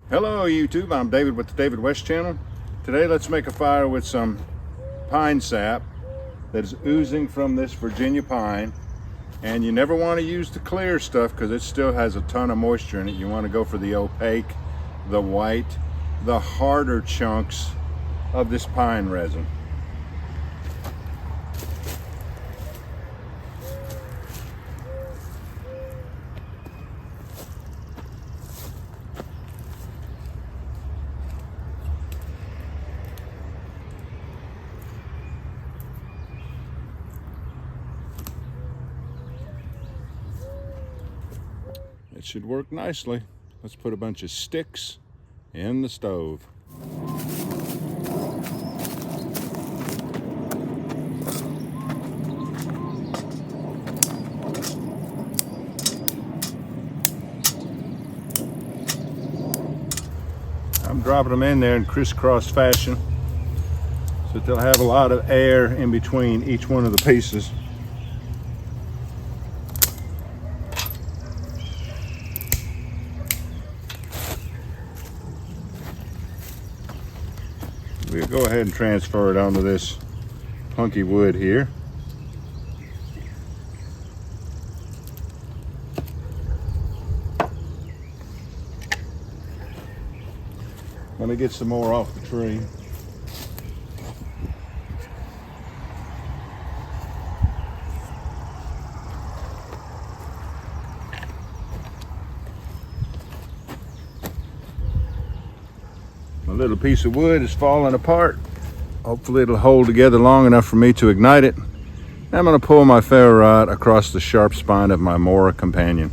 Hello YouTube, I'm David with the David West channel. Today let's make a fire with some pine sap that is oozing from this Virginia pine. And you never want to use the clear stuff because it still has a ton of moisture in it. You want to go for the opaque, the white, the harder chunks of this pine resin. It should work nicely. Let's put a bunch of sticks in the stove. I'm dropping them in there in crisscross fashion so that they'll have a lot of air in between each one of the pieces. We'll go ahead and transfer it onto this punky wood here. Let me get some more off the tree. My little piece of wood is falling apart. Hopefully it'll hold together long enough for me to ignite it. I'm going to pull my ferro rod across the sharp spine of my Mora companion.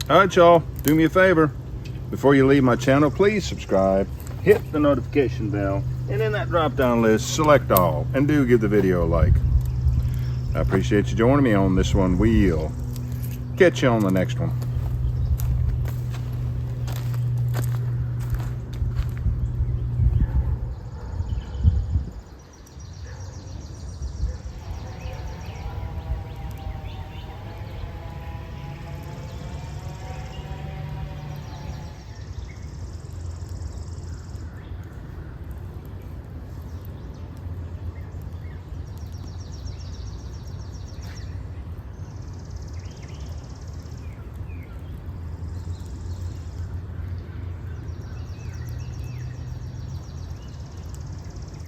All right, y'all, do me a favor. Before you leave my channel, please subscribe, hit the notification bell, and in that drop-down list, select all, and do give the video a like. I appreciate you joining me on this one. We'll catch you on the next one.